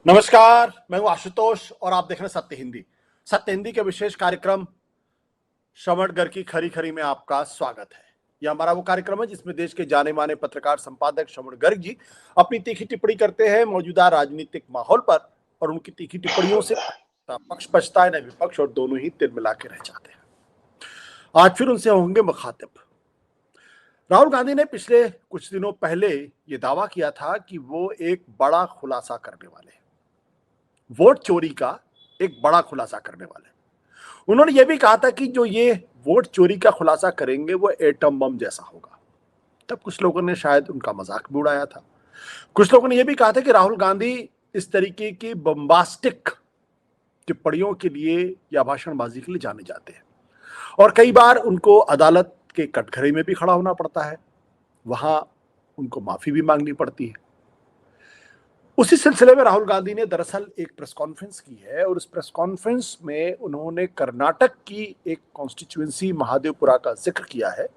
नमस्कार, मैं हूं आशुतोष और आप देख रहे हैं सत्य हिंदी। सत्य हिंदी के विशेष कार्यक्रम श्रवण गर्ग की खरी खरी में आपका स्वागत है। यह हमारा वो कार्यक्रम है जिसमें देश के जाने माने पत्रकार संपादक श्रवण गर्ग जी अपनी तीखी टिप्पणी करते हैं मौजूदा राजनीतिक माहौल पर, और उनकी तीखी टिप्पणियों से न पक्ष बचता है न विपक्ष, और दोनों ही तिल मिला के रह जाते हैं। आज फिर उनसे होंगे मुखातिब। राहुल गांधी ने पिछले कुछ दिनों पहले ये दावा किया था कि वो एक बड़ा खुलासा करने वाले हैं, वोट चोरी का एक बड़ा खुलासा करने वाले हैं। उन्होंने ये भी कहा था कि जो ये वोट चोरी का खुलासा करेंगे वो एटम बम जैसा होगा। तब कुछ लोगों ने शायद उनका मजाक भी उड़ाया था। कुछ लोगों ने यह भी कहा था कि राहुल गांधी इस तरीके की बम्बास्टिक टिप्पणियों के लिए या भाषणबाजी के लिए जाने जाते हैं, और कई बार उनको अदालत के कटघरे में भी खड़ा होना पड़ता है, वहां उनको माफी भी मांगनी पड़ती है। उसी सिलसिले में राहुल गांधी ने दरअसल एक प्रेस कॉन्फ्रेंस की है, और उस प्रेस कॉन्फ्रेंस में उन्होंने कर्नाटक की एक कॉन्स्टिट्यूएंसी महादेवपुरा का जिक्र किया है,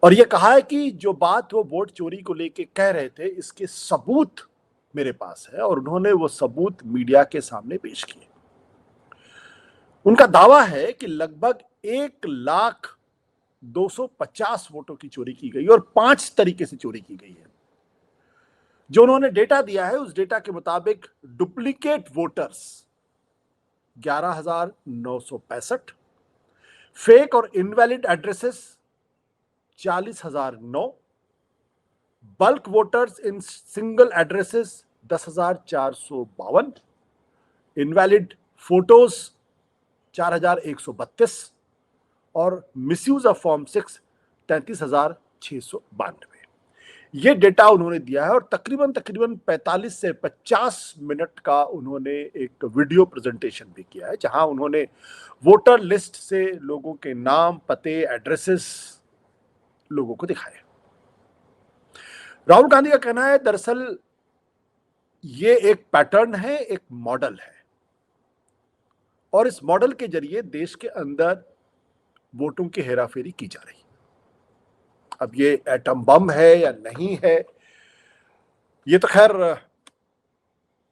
और यह कहा है कि जो बात वो वोट चोरी को लेके कह रहे थे इसके सबूत मेरे पास है, और उन्होंने वो सबूत मीडिया के सामने पेश किए। उनका दावा है कि लगभग 1,250,000 वोटों की चोरी की गई और 5 तरीके से चोरी की गई है। जो उन्होंने डेटा दिया है उस डेटा के मुताबिक डुप्लीकेट वोटर्स 11,965, फेक और invalid addresses 40,009, bulk voters in single addresses 10,452, invalid photos 4,132 और मिसयूज ऑफ फॉर्म 6 33,692। ये डेटा उन्होंने दिया है, और तकरीबन 45 से 50 मिनट का उन्होंने एक वीडियो प्रेजेंटेशन भी किया है, जहां उन्होंने वोटर लिस्ट से लोगों के नाम, पते, एड्रेसेस लोगों को दिखाए। राहुल गांधी का कहना है दरअसल ये एक पैटर्न है, एक मॉडल है, और इस मॉडल के जरिए देश के अंदर वोटों की हेराफेरी की जा रही है। अब ये एटम बम है या नहीं है, ये तो खैर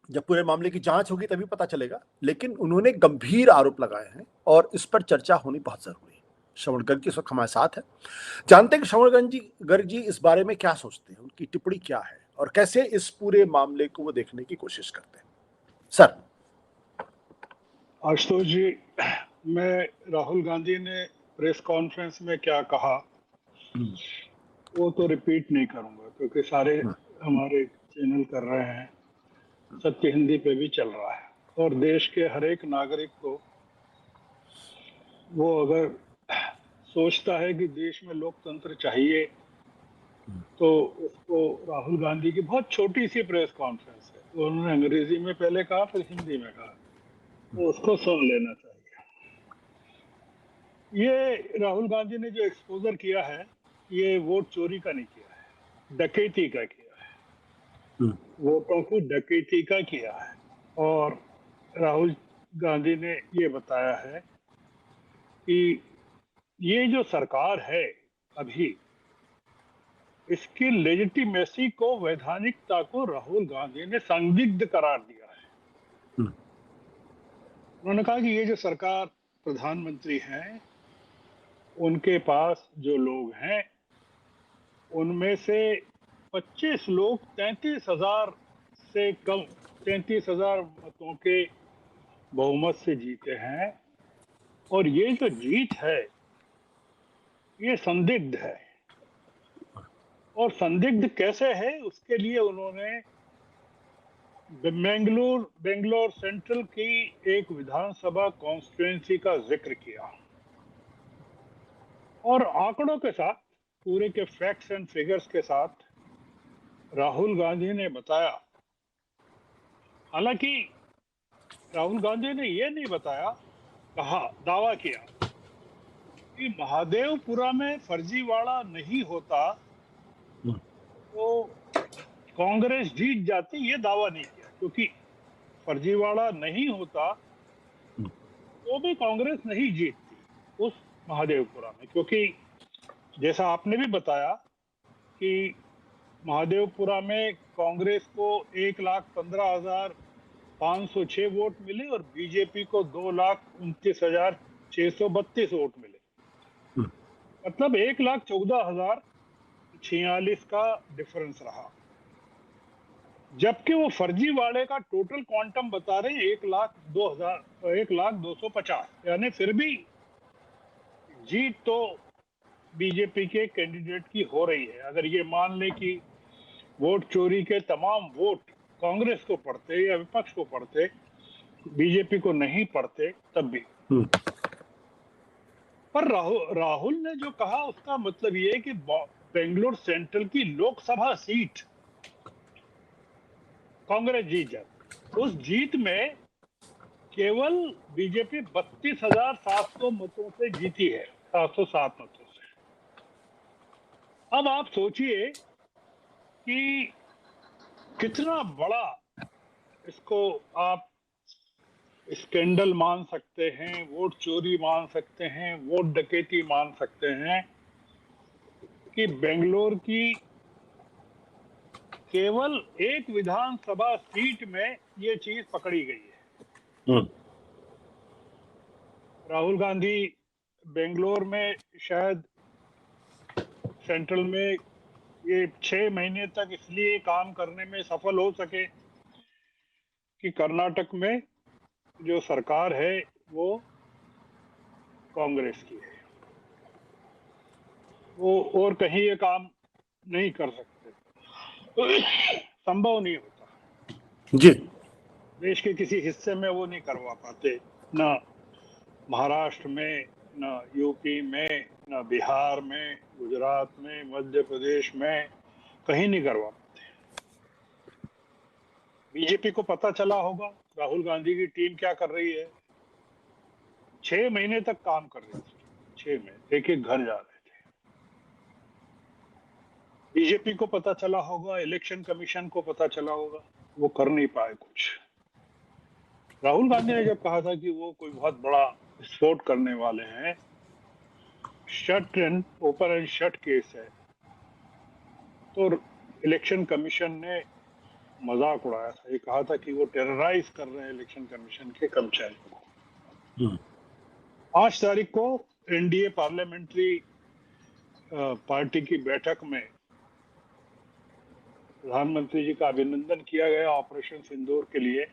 जब पूरे मामले की जांच होगी तभी पता चलेगा, लेकिन उन्होंने गंभीर आरोप लगाए हैं और इस पर चर्चा होनी बहुत जरूरी है। श्रवण गर्ग इस वक्त हमारे साथ है, जानते हैं कि श्रवण गर्ग जी इस बारे में क्या सोचते हैं, उनकी टिप्पणी क्या है और कैसे इस पूरे मामले को वो देखने की कोशिश करते हैं। सर। आशुतोष जी, मैं राहुल गांधी ने प्रेस कॉन्फ्रेंस में क्या कहा वो तो रिपीट नहीं करूंगा, क्योंकि सारे हमारे चैनल कर रहे हैं, सत्य हिंदी पे भी चल रहा है, और देश के हर एक नागरिक को वो अगर सोचता है कि देश में लोकतंत्र चाहिए तो उसको राहुल गांधी की बहुत छोटी सी प्रेस कॉन्फ्रेंस है, तो उन्होंने अंग्रेजी में पहले कहा फिर हिंदी में कहा, तो उसको सुन लेना चाहिए। ये राहुल गांधी ने जो एक्सपोजर किया है ये वोट चोरी का नहीं किया है, डकैती का किया है, वोटों की डकैती का किया है। और राहुल गांधी ने ये बताया है कि ये जो सरकार है अभी, इसकी लेजिटिमेसी को, वैधानिकता को राहुल गांधी ने संदिग्ध करार दिया है। उन्होंने कहा कि ये जो सरकार प्रधानमंत्री हैं, उनके पास जो लोग हैं उनमें से 25 लोग 33,000 से कम, 33,000 मतों के बहुमत से जीते हैं, और ये जो जीत है ये संदिग्ध है। और संदिग्ध कैसे है उसके लिए उन्होंने बेंगलोर सेंट्रल की एक विधानसभा कॉन्स्टिट्यूएंसी का जिक्र किया, और आंकड़ों के साथ, पूरे के फैक्ट्स एंड फिगर्स के साथ राहुल गांधी ने बताया। हालांकि राहुल गांधी ने यह नहीं बताया, कहा, दावा किया कि महादेवपुरा में फर्जीवाड़ा नहीं होता तो कांग्रेस जीत जाती, ये दावा नहीं किया, क्योंकि फर्जीवाड़ा नहीं होता तो भी कांग्रेस नहीं जीतती उस महादेवपुरा में, क्योंकि जैसा आपने भी बताया कि महादेवपुरा में कांग्रेस को 1,15,000 506 वोट मिले और बीजेपी को 2,29,632 वोट मिले। मतलब 1,14,046 का डिफरेंस रहा, जबकि वो फर्जीवाड़े का टोटल क्वांटम बता रहे हैं 1,02,50, यानी फिर भी जीत तो बीजेपी के कैंडिडेट की हो रही है। अगर ये मान ले कि वोट चोरी के तमाम वोट कांग्रेस को पड़ते या विपक्ष को पड़ते, बीजेपी को नहीं पड़ते, तब भी। पर राहुल ने जो कहा उसका मतलब ये है कि बेंगलुरु सेंट्रल की लोकसभा सीट कांग्रेस जीत जाती। उस जीत में केवल बीजेपी 32,700 मतों से जीती है, 707 मतों से। अब आप सोचिए कि कितना बड़ा इसको आप स्कैंडल मान सकते हैं, वोट चोरी मान सकते हैं, वोट डकैती मान सकते हैं कि बेंगलोर की केवल एक विधानसभा सीट में ये चीज पकड़ी गई है। राहुल गांधी बेंगलोर में शायद सेंट्रल में ये 6 महीने तक इसलिए काम करने में सफल हो सके कि कर्नाटक में जो सरकार है वो कांग्रेस की है, वो और कहीं ये काम नहीं कर सकते, संभव नहीं होता जी। देश के किसी हिस्से में वो नहीं करवा पाते, ना महाराष्ट्र में, ना यूपी में, ना बिहार में, गुजरात में, मध्य प्रदेश में, कहीं नहीं करवा पाते। बीजेपी को पता चला होगा राहुल गांधी की टीम क्या कर रही है। 6 महीने तक काम कर रही थी, 6 महीने एक एक घर जा रहे थे। बीजेपी को पता चला होगा, इलेक्शन कमीशन को पता चला होगा, वो कर नहीं पाए कुछ। राहुल गांधी ने जब कहा था कि वो कोई बहुत बड़ा विस्फोट करने वाले हैं, shut and open and shut case है, तो इलेक्शन कमीशन ने मजाक उड़ाया था। ये कहा था कि वो टेरराइज कर रहे हैं इलेक्शन कमीशन के कर्मचारियों को। 5 तारीख को एनडीए पार्लियामेंट्री पार्टी की बैठक में प्रधानमंत्री जी का अभिनंदन किया गया ऑपरेशन सिंदूर के लिए।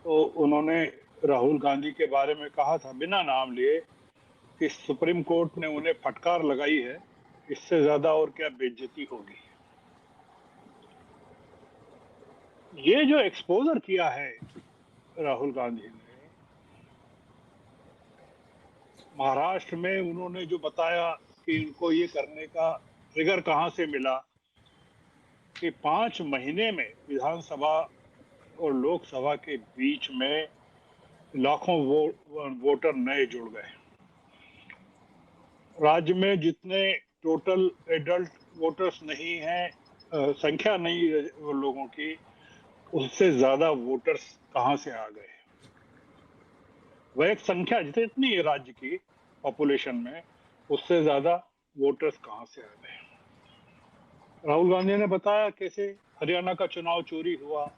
तो उन्होंने राहुल गांधी के बारे में कहा था बिना नाम लिए कि सुप्रीम कोर्ट ने उन्हें फटकार लगाई है, इससे ज्यादा और क्या बेइज्जती होगी। ये जो एक्सपोजर किया है राहुल गांधी ने, महाराष्ट्र में उन्होंने जो बताया कि उनको ये करने का ट्रिगर कहां से मिला कि 5 महीने में विधानसभा और लोकसभा के बीच में लाखों वोटर नए जुड़ गए। राज्य में जितने टोटल एडल्ट वोटर्स नहीं हैं, संख्या नहीं है वो लोगों की, उससे ज्यादा वोटर्स कहां से आ गए। वह एक संख्या जितनी है राज्य की पॉपुलेशन में, उससे ज्यादा वोटर्स कहां से आ गए। राहुल गांधी ने बताया कैसे हरियाणा का चुनाव चोरी हुआ।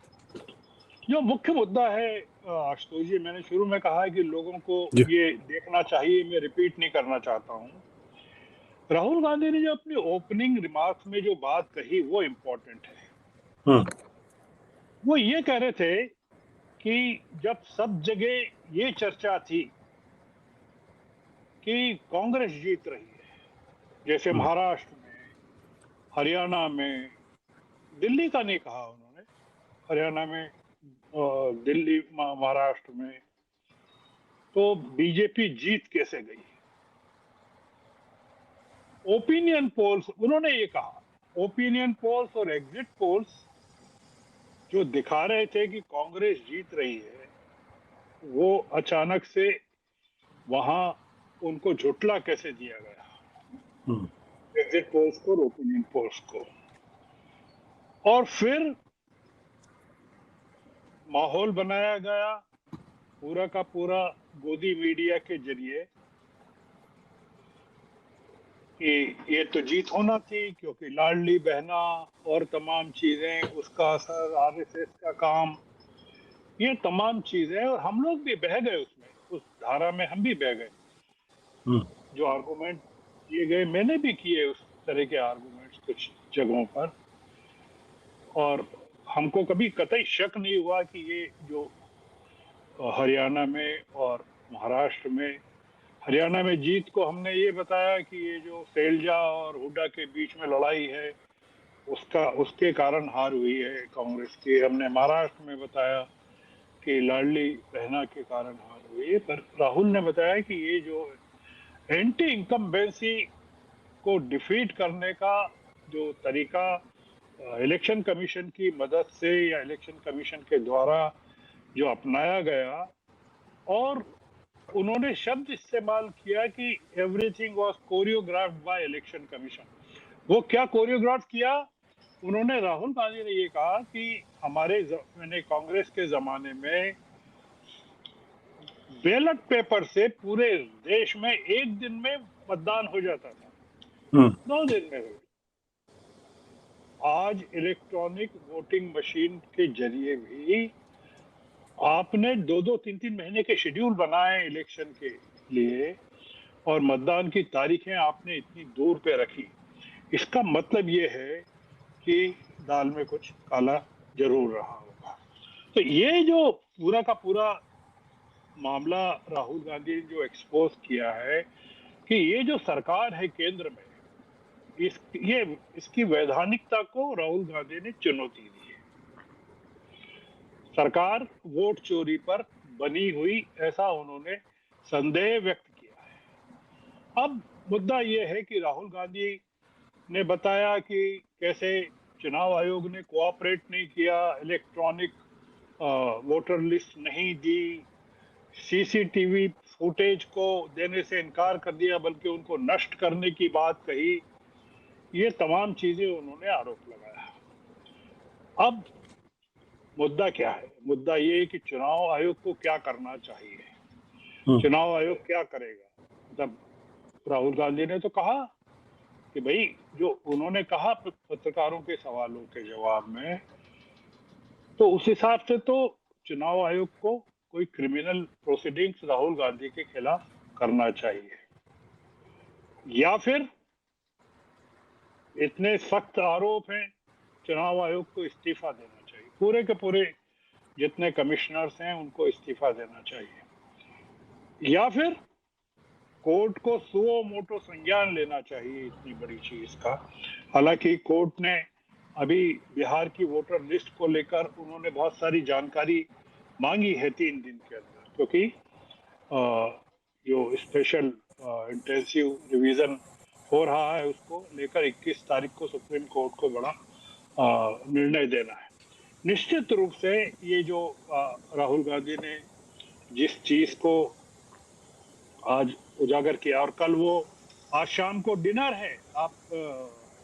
जो मुख्य मुद्दा है आशुतोष जी, मैंने शुरू में कहा है कि लोगों को ये देखना चाहिए, मैं रिपीट नहीं करना चाहता हूं। राहुल गांधी ने जो अपनी ओपनिंग रिमार्क्स में जो बात कही वो इम्पोर्टेंट है। वो ये कह रहे थे कि जब सब जगह ये चर्चा थी कि कांग्रेस जीत रही है, जैसे महाराष्ट्र में, हरियाणा में, दिल्ली का नहीं कहा उन्होंने, हरियाणा में, दिल्ली, महाराष्ट्र में, तो बीजेपी जीत कैसे गई। ओपिनियन पोल्स, उन्होंने ये कहा, ओपिनियन पोल्स और एग्जिट पोल्स जो दिखा रहे थे कि कांग्रेस जीत रही है, वो अचानक से वहां उनको झुटला कैसे दिया गया, एग्जिट पोल्स को, ओपिनियन पोल्स को। और फिर माहौल बनाया गया पूरा का पूरा गोदी मीडिया के जरिए कि ये तो जीत होना थी, क्योंकि लाडली बहना और तमाम चीजें, उसका असर, आरएसएस का काम, ये तमाम चीजें, और हम लोग भी बह गए उसमें, उस धारा में हम भी बह गए। जो आर्गुमेंट किए गए, मैंने भी किए उस तरह के आर्गुमेंट्स कुछ जगहों पर, और हमको कभी कतई शक नहीं हुआ कि ये जो हरियाणा में और महाराष्ट्र में, हरियाणा में जीत को हमने ये बताया कि ये जो सैलजा और हुड्डा के बीच में लड़ाई है, उसके कारण हार हुई है कांग्रेस की। हमने महाराष्ट्र में बताया कि लाडली बहना के कारण हार हुई है। पर राहुल ने बताया कि ये जो एंटी इनकम्बेंसी को डिफीट करने का जो तरीका इलेक्शन कमीशन की मदद से या इलेक्शन कमीशन के द्वारा जो अपनाया गया, और उन्होंने शब्द इस्तेमाल किया कि everything was choreographed by election commission. वो क्या कोरियोग्राफ किया? उन्होंने, राहुल गांधी ने ये कहा कि मैंने कांग्रेस के जमाने में बैलेट पेपर से पूरे देश में एक दिन में मतदान हो जाता था, 9 दिन में हो। आज इलेक्ट्रॉनिक वोटिंग मशीन के जरिए भी आपने 2-2, 3-3 महीने के शेड्यूल बनाए इलेक्शन के लिए, और मतदान की तारीखें आपने इतनी दूर पे रखी। इसका मतलब ये है कि दाल में कुछ काला जरूर रहा होगा। तो ये जो पूरा का पूरा मामला राहुल गांधी ने जो एक्सपोज किया है कि ये जो सरकार है केंद्र में, इसकी वैधानिकता को राहुल गांधी ने चुनौती दी है। सरकार वोट चोरी पर बनी हुई, ऐसा उन्होंने संदेह व्यक्त किया है। अब मुद्दा यह है कि राहुल गांधी ने बताया कि कैसे चुनाव आयोग ने कोऑपरेट नहीं किया, इलेक्ट्रॉनिक वोटर लिस्ट नहीं दी, सीसीटीवी फुटेज को देने से इनकार कर दिया, बल्कि उनको नष्ट करने की बात कही। ये तमाम चीजें उन्होंने आरोप लगाया। अब मुद्दा क्या है? मुद्दा ये है कि चुनाव आयोग को क्या करना चाहिए, चुनाव आयोग क्या करेगा। मतलब राहुल गांधी ने तो कहा कि भाई, जो उन्होंने कहा पत्रकारों के सवालों के जवाब में, तो उस हिसाब से तो चुनाव आयोग को कोई क्रिमिनल प्रोसीडिंग्स राहुल गांधी के खिलाफ करना चाहिए, या फिर इतने सख्त आरोप हैं, चुनाव आयोग को इस्तीफा देना चाहिए, पूरे के पूरे जितने कमिश्नर्स हैं उनको इस्तीफा देना चाहिए, या फिर कोर्ट को सुओ मोटो संज्ञान लेना चाहिए इतनी बड़ी चीज का। हालांकि कोर्ट ने अभी बिहार की वोटर लिस्ट को लेकर उन्होंने बहुत सारी जानकारी मांगी है 3 दिन के अंदर, क्योंकि जो स्पेशल इंटेंसिव रिवीजन हो रहा है उसको लेकर 21 तारीख को सुप्रीम कोर्ट को बड़ा निर्णय देना है। निश्चित रूप से ये जो राहुल गांधी ने जिस चीज को आज उजागर किया, और कल वो, आज शाम को डिनर है, आप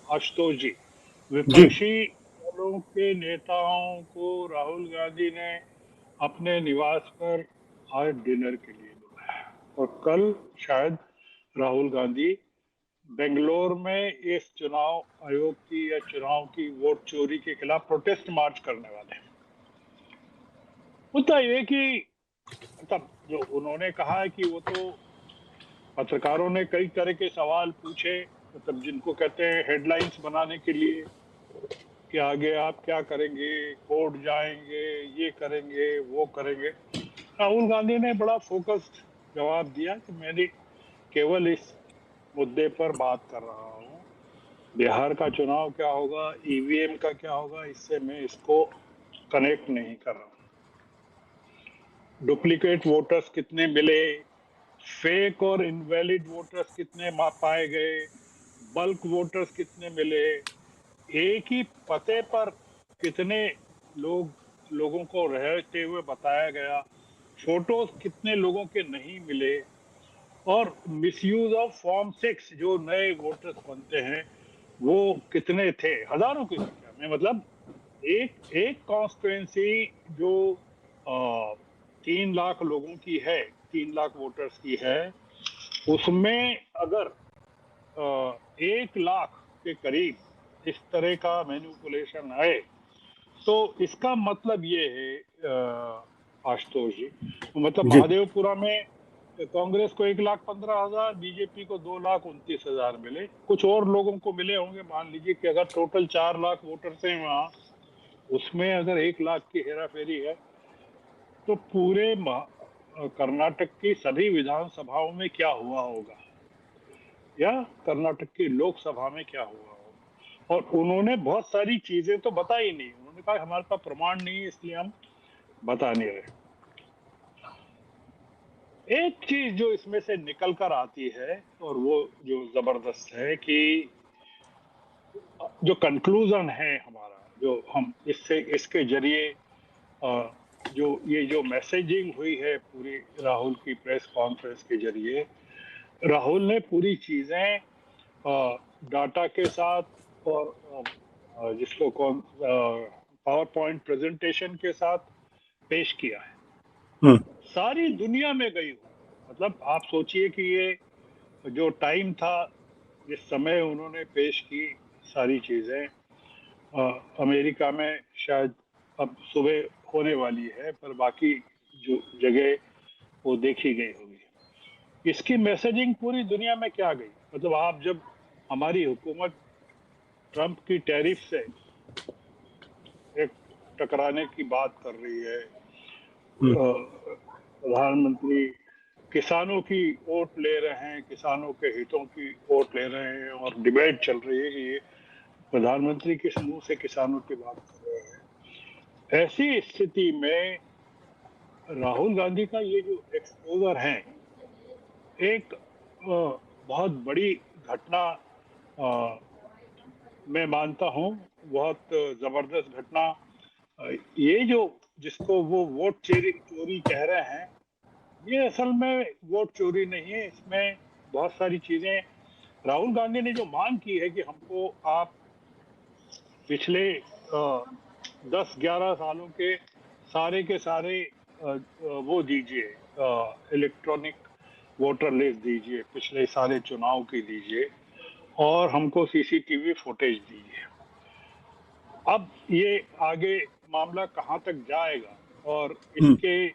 आशुतोष जी, विपक्षी दलों के नेताओं को राहुल गांधी ने अपने निवास पर आज डिनर के लिए बुलाया, और कल शायद राहुल गांधी बेंगलोर में इस चुनाव आयोग की या चुनाव की वोट चोरी के खिलाफ प्रोटेस्ट मार्च करने वाले हैं। मुद्दा ये कि मतलब जो उन्होंने कहा है कि वो तो पत्रकारों ने कई तरह के सवाल पूछे, मतलब जिनको कहते हैं हेडलाइंस बनाने के लिए, कि आगे आप क्या करेंगे, कोर्ट जाएंगे, ये करेंगे, वो करेंगे। राहुल गांधी ने बड़ा फोकस्ड जवाब दिया कि मैंने केवल इस मुद्दे पर बात कर रहा हूँ, बिहार का चुनाव क्या होगा, ईवीएम का क्या होगा, इससे मैं इसको कनेक्ट नहीं कर रहा हूँ। डुप्लीकेट वोटर्स कितने मिले, फेक और इनवैलिड वोटर्स कितने पाए गए, बल्क वोटर्स कितने मिले, एक ही पते पर कितने लोगों को रहते हुए बताया गया, फोटोज कितने लोगों के नहीं मिले, और मिसयूज ऑफ फॉर्म 6 जो नए वोटर्स बनते हैं वो कितने थे, हजारों की संख्या में। मतलब एक कॉन्स्टिट्यूएंसी जो 3 लाख लोगों की है, 3 लाख वोटर्स की है, उसमें अगर 1 लाख के करीब इस तरह का मैनिपुलेशन है, तो इसका मतलब ये है आशुतोष जी, मतलब जी। महादेवपुरा में कांग्रेस को 1,15,000, बीजेपी को 2,29,000 मिले, कुछ और लोगों को मिले होंगे। मान लीजिए कि अगर टोटल 4 लाख वोटर्स हैं वहाँ, उसमें अगर 1 लाख की हेराफेरी है, तो पूरे कर्नाटक की सभी विधानसभाओं में क्या हुआ होगा, या कर्नाटक की लोकसभा में क्या हुआ होगा। और उन्होंने बहुत सारी चीजें तो बताई नहीं, उन्होंने कहा हमारे पास प्रमाण नहीं है इसलिए हम बता नहीं रहे। एक चीज जो इसमें से निकल कर आती है और वो जो जबरदस्त है कि जो कंक्लूजन है हमारा, जो हम इसके जरिए जो ये जो मैसेजिंग हुई है पूरी राहुल की प्रेस कॉन्फ्रेंस के जरिए, राहुल ने पूरी चीजें डाटा के साथ और जिसको कौन पावर पॉइंट प्रेजेंटेशन के साथ पेश किया है, हम्म। सारी दुनिया में गई हुई। मतलब आप सोचिए कि ये जो टाइम था जिस समय उन्होंने पेश की सारी चीजें, अमेरिका में शायद अब सुबह होने वाली है, पर बाकी जो जगह वो देखी गई होगी। इसकी मैसेजिंग पूरी दुनिया में क्या गई, मतलब आप जब हमारी हुकूमत ट्रंप की टैरिफ से एक टकराने की बात कर रही है, प्रधानमंत्री किसानों की वोट ले रहे हैं, किसानों के हितों की वोट ले रहे हैं, और डिबेट चल रही है कि ये प्रधानमंत्री किस मुंह से किसानों की बात कर रहे हैं। ऐसी स्थिति में राहुल गांधी का ये जो एक्सपोजर है, एक बहुत बड़ी घटना मैं मानता हूं, बहुत जबरदस्त घटना। ये जो जिसको वो वोट चोरी चोरी कह रहे हैं, ये असल में वोट चोरी नहीं है। इसमें बहुत सारी चीजें, राहुल गांधी ने जो मांग की है कि हमको आप पिछले 10-11 सालों के सारे वो दीजिए, इलेक्ट्रॉनिक वोटर लिस्ट दीजिए, पिछले सारे चुनाव की दीजिए, और हमको सीसीटीवी फुटेज दीजिए। अब ये आगे मामला कहां तक जाएगा और इसके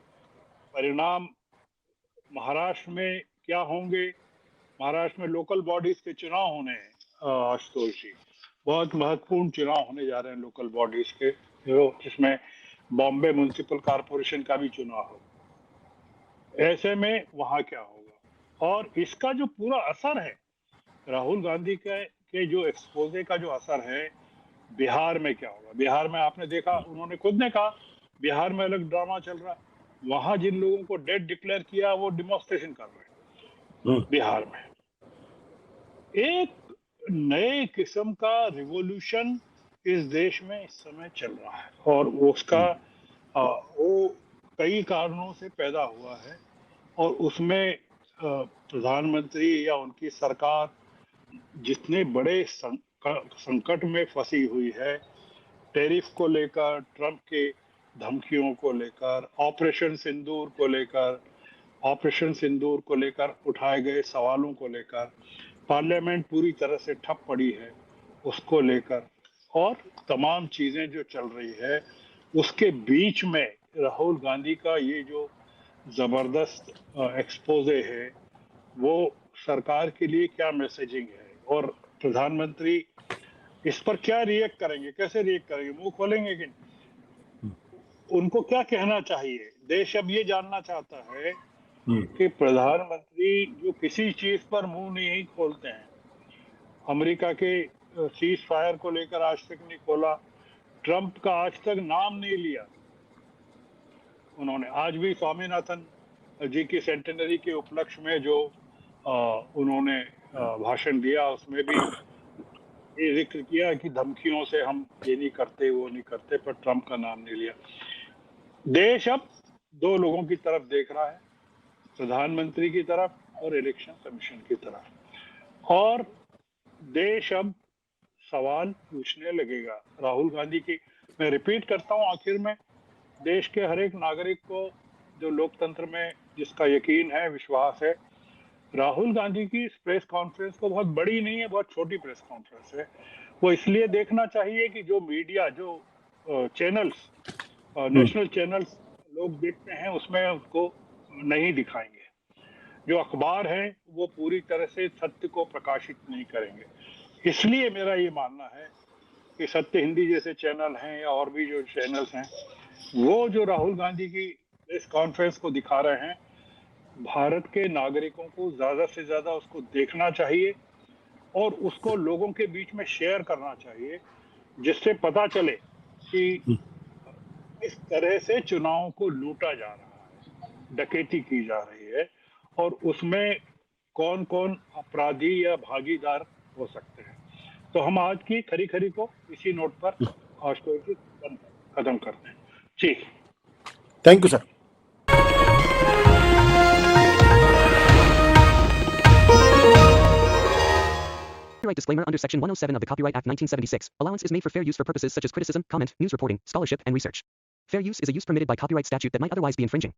परिणाम महाराष्ट्र में क्या होंगे। महाराष्ट्र में लोकल बॉडीज के चुनाव होने हैं आशुतोष जी, बहुत महत्वपूर्ण चुनाव होने जा रहे हैं लोकल बॉडीज के, जो जिसमें बॉम्बे म्युनिसिपल कॉरपोरेशन का भी चुनाव हो। ऐसे में वहां क्या होगा, और इसका जो पूरा असर है राहुल गांधी के जो एक्सपोजे का जो असर है बिहार में क्या होगा। बिहार में आपने देखा, उन्होंने खुद ने कहा बिहार में अलग ड्रामा चल रहा है, वहां जिन लोगों को डेड डिक्लेयर किया वो डिमॉन्स्ट्रेशन कर रहे हैं। बिहार में एक नए किस्म का रिवॉल्यूशन इस देश में इस समय चल रहा है, और उसका वो कई कारणों से पैदा हुआ है, और उसमें प्रधानमंत्री या उनकी सरकार जितने बड़े संकट में फंसी हुई है, टैरिफ को लेकर, ट्रंप के धमकियों को लेकर, ऑपरेशन सिंदूर को लेकर उठाए गए सवालों को लेकर, पार्लियामेंट पूरी तरह से ठप पड़ी है उसको लेकर, और तमाम चीजें जो चल रही है उसके बीच में राहुल गांधी का ये जो जबरदस्त एक्सपोजे है, वो सरकार के लिए क्या मैसेजिंग है, और प्रधानमंत्री इस पर क्या रिएक्ट करेंगे, कैसे रिएक्ट करेंगे, मुंह खोलेंगे कि नहीं? उनको क्या कहना चाहिए। देश अब ये जानना चाहता है कि प्रधानमंत्री जो किसी चीज पर मुंह नहीं खोलते हैं, अमेरिका के सीज फायर को लेकर आज तक नहीं खोला, ट्रंप का आज तक नाम नहीं लिया उन्होंने। आज भी स्वामीनाथन जी की सेंटेनरी के उपलक्ष्य में जो उन्होंने भाषण दिया, उसमें भी ये जिक्र किया कि धमकियों से हम ये नहीं करते वो नहीं करते, पर ट्रंप का नाम नहीं लिया। देश अब दो लोगों की तरफ देख रहा है, प्रधानमंत्री की तरफ और इलेक्शन कमीशन की तरफ, और देश अब सवाल पूछने लगेगा राहुल गांधी की। मैं रिपीट करता हूं आखिर में, देश के हर एक नागरिक को जो लोकतंत्र में जिसका यकीन है, विश्वास है, राहुल गांधी की इस प्रेस कॉन्फ्रेंस को बहुत बड़ी नहीं है, बहुत छोटी प्रेस कॉन्फ्रेंस है। वो इसलिए देखना चाहिए कि जो मीडिया, जो चैनल्स, नेशनल चैनल्स लोग देखते हैं, उसमें उसको नहीं दिखाएंगे। जो अखबार है वो पूरी तरह से सत्य को प्रकाशित नहीं करेंगे। इसलिए मेरा ये मानना है कि सत्य हिंदी जैसे चैनल हैं या और भी जो चैनल्स हैं, वो जो राहुल गांधी की प्रेस कॉन्फ्रेंस को दिखा रहे हैं, भारत के नागरिकों को ज्यादा से ज्यादा उसको देखना चाहिए और उसको लोगों के बीच में शेयर करना चाहिए, जिससे पता चले कि इस तरह से चुनावों को लूटा जा रहा है, डकैती की जा रही है, और उसमें कौन कौन अपराधी या भागीदार हो सकते हैं। तो हम आज की खरी खरी को इसी नोट पर आज को खत्म करते हैं। जी, thank you sir. Copyright disclaimer under Section 107 of the Copyright Act 1976. Allowance is made for fair use for purposes such as criticism, comment, news reporting, scholarship, and research. Fair use is a use permitted by copyright statute that might otherwise be infringing.